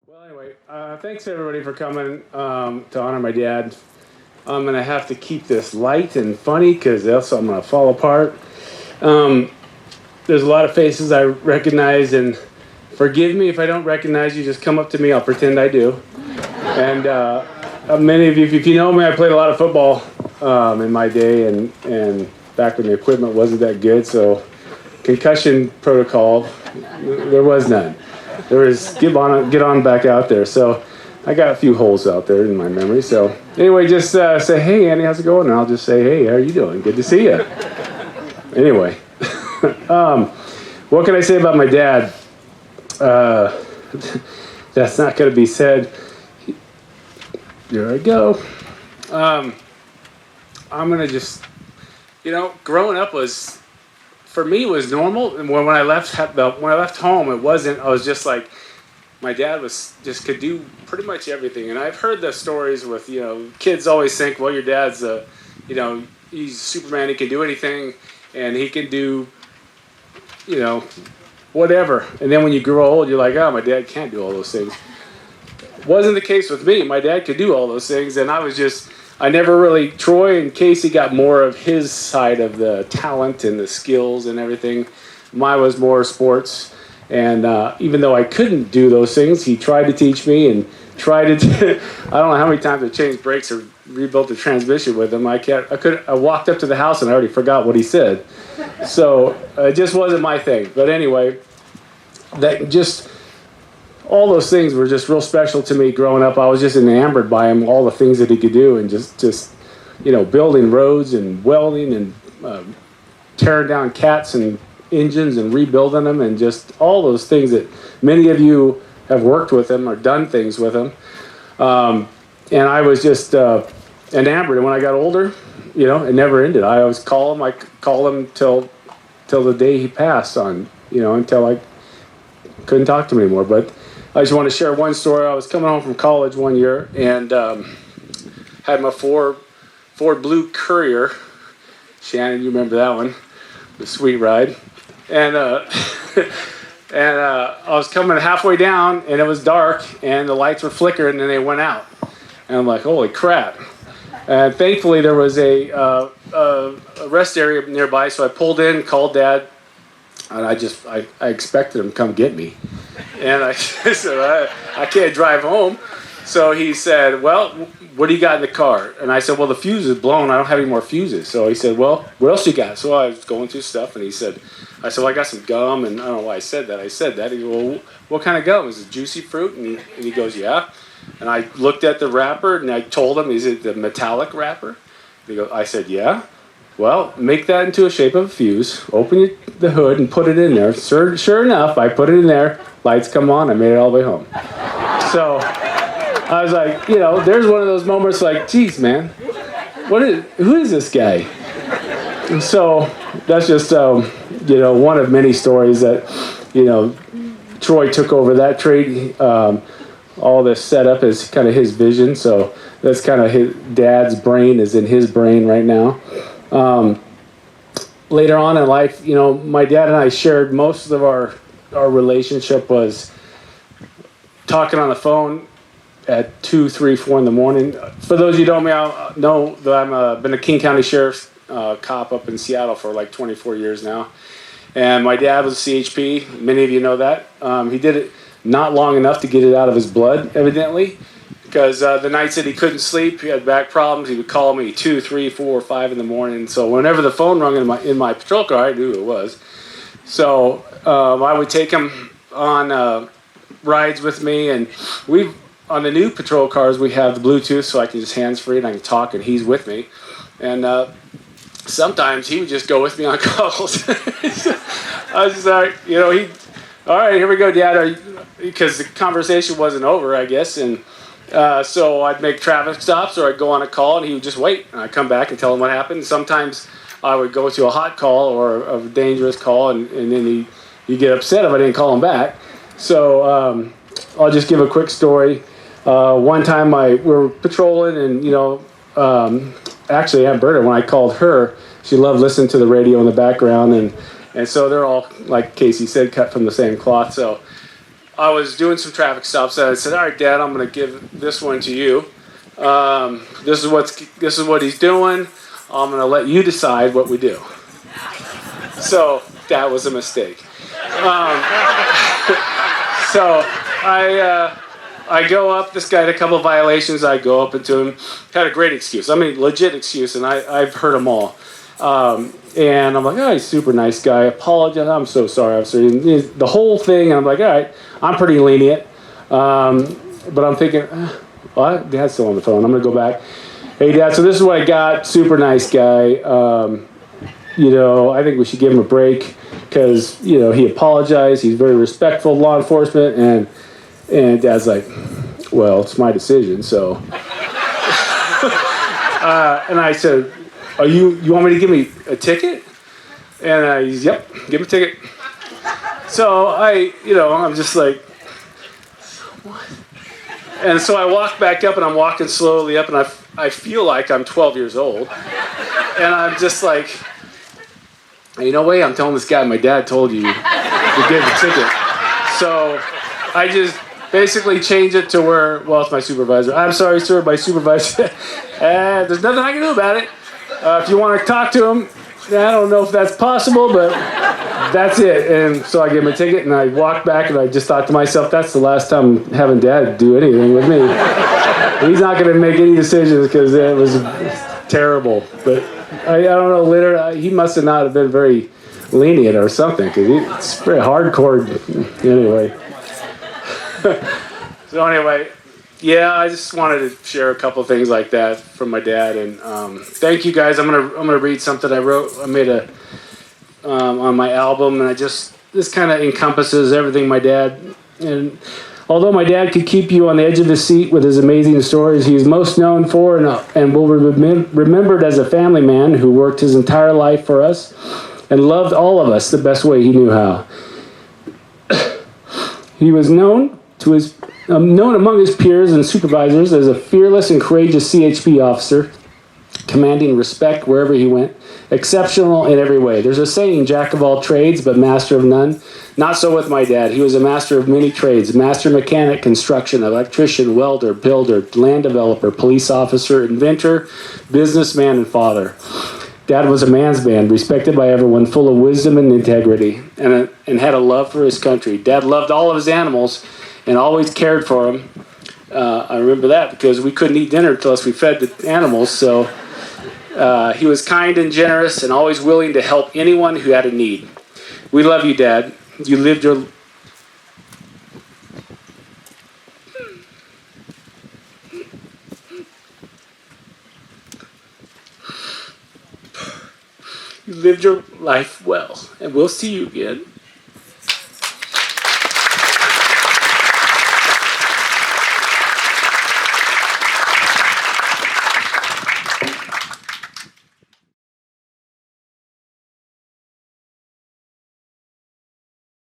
Well, anyway, thanks everybody for coming to honor my dad. I'm gonna have to keep this light and funny because else I'm gonna fall apart. Um, there's a lot of faces I recognize, and forgive me if I don't recognize you. Just come up to me. I'll pretend I do. And many of you, if you know me, I played a lot of football in my day, and back when the equipment wasn't that good. So concussion protocol, there was none. There was get on back out there. So I got a few holes out there in my memory. So anyway, just say, hey, Andy, how's it going? And I'll just say, hey, how are you doing? Good to see you. Anyway, what can I say about my dad? That's not going to be said. There I go. I'm going to just, growing up was, for me, was normal. And when I left home, it wasn't. I was just like, my dad could do pretty much everything. And I've heard the stories with, kids always think, well, your dad's he's Superman. He can do anything, and he can do, whatever. And then when you grow old, you're like, oh, my dad can't do all those things. Wasn't the case with me. My dad could do all those things, and I never really, Troy and Casey got more of his side of the talent and the skills and everything. Mine was more sports, and even though I couldn't do those things, he tried to teach me and tried to, I don't know how many times I changed brakes or rebuilt the transmission with him. I walked up to the house and I already forgot what he said. So it just wasn't my thing. But anyway, all those things were just real special to me growing up. I was just enamored by him, all the things that he could do, and just building roads and welding and tearing down cats and engines and rebuilding them, and just all those things that many of you have worked with him or done things with him. And I was just enamored. And when I got older, it never ended. I always call him. I called him till the day he passed on, until I couldn't talk to him anymore. But I just want to share one story. I was coming home from college one year and had my Ford Blue Courier. Shannon, you remember that one? The sweet ride. And I was coming halfway down, and it was dark, and the lights were flickering, and they went out. And I'm like, holy crap. And thankfully, there was a rest area nearby, so I pulled in, called Dad, and I expected him to come get me. And I said, I can't drive home. So he said, well, what do you got in the car? And I said, well, the fuse is blown. I don't have any more fuses. So he said, well, what else you got? So I was going through stuff, and I said, well, I got some gum, and I don't know why I said that. He goes, well, what kind of gum? Is it juicy fruit? And he goes, yeah. And I looked at the wrapper, and I told him, is it the metallic wrapper? I said, yeah. Well, make that into a shape of a fuse, open the hood, and put it in there. Sure enough, I put it in there, lights come on, I made it all the way home. So I was like, there's one of those moments like, geez, man, who is this guy? And so that's just, one of many stories that, Troy took over that trade. All this setup is kind of his vision, so that's kind of his dad's brain is in his brain right now. Later on in life, my dad and I shared most of our relationship was talking on the phone at 2, 3, 4 in the morning. For those of you who don't know that I've been a King County Sheriff's cop up in Seattle for like 24 years now. And my dad was a CHP. Many of you know that. He did it not long enough to get it out of his blood, evidently, because the nights that he couldn't sleep, he had back problems. He would call me 2, 3, 4, 5 in the morning. So whenever the phone rung in my patrol car, I knew who it was. So I would take him on rides with me, and on the new patrol cars we have the Bluetooth, so I can just hands-free and I can talk, and he's with me. And sometimes he would just go with me on calls. I was just like, all right, here we go, Dad, because the conversation wasn't over, I guess, and so I'd make traffic stops or I'd go on a call, and he would just wait, and I'd come back and tell him what happened. Sometimes I would go to a hot call or a dangerous call, and then he'd get upset if I didn't call him back. So I'll just give a quick story. One time we were patrolling, and actually Aunt Berta, when I called her, she loved listening to the radio in the background, and so they're all, like Casey said, cut from the same cloth. So I was doing some traffic stops, and I said, "All right, Dad, I'm going to give this one to you. This is what he's doing. I'm going to let you decide what we do." So that was a mistake. So I go up. This guy had a couple of violations. I go up into him. Had a great excuse. I mean, legit excuse, and I've heard them all. And I'm like, "Oh, he's a super nice guy. Apologize. I'm so sorry, officer." And the whole thing, and I'm like, "All right, I'm pretty lenient." But I'm thinking, well, Dad's still on the phone. I'm going to go back. "Hey, Dad, so this is what I got. Super nice guy. I think we should give him a break because, he apologized. He's very respectful of law enforcement." And Dad's like, "Well, it's my decision, so." And I said, you want me to give me a ticket?" And he's, "Yep, give him a ticket." So I'm just like, what? And so I walk back up, and I'm walking slowly up, and I feel like I'm 12 years old. And I'm just like, "Hey, no way I'm telling this guy my dad told you to give the ticket." So I just basically change it to where, well, it's my supervisor. "I'm sorry, sir, my supervisor." There's nothing I can do about it. If you want to talk to him, I don't know if that's possible, but that's it. And so I give him a ticket, and I walk back, and I just thought to myself, that's the last time I'm having Dad do anything with me. He's not going to make any decisions because it was terrible. But I don't know, later, he must have not have been very lenient or something, because it's very hardcore anyway. So anyway, yeah, I just wanted to share a couple of things like that from my dad, and thank you guys. I'm gonna read something I wrote. I made on my album, and this kind of encompasses everything my dad. And although my dad could keep you on the edge of his seat with his amazing stories, he is most known for and will be remembered as a family man who worked his entire life for us and loved all of us the best way he knew how. He was known among his peers and supervisors as a fearless and courageous CHP officer, commanding respect wherever he went, exceptional in every way. There's a saying, "Jack of all trades, but master of none." Not so with my dad. He was a master of many trades: master mechanic, construction, electrician, welder, builder, land developer, police officer, inventor, businessman, and father. Dad was a man's man, respected by everyone, full of wisdom and integrity, and had a love for his country. Dad loved all of his animals and always cared for them. I remember that because we couldn't eat dinner unless we fed the animals. So he was kind and generous and always willing to help anyone who had a need. We love you, Dad. You lived your life well, and we'll see you again.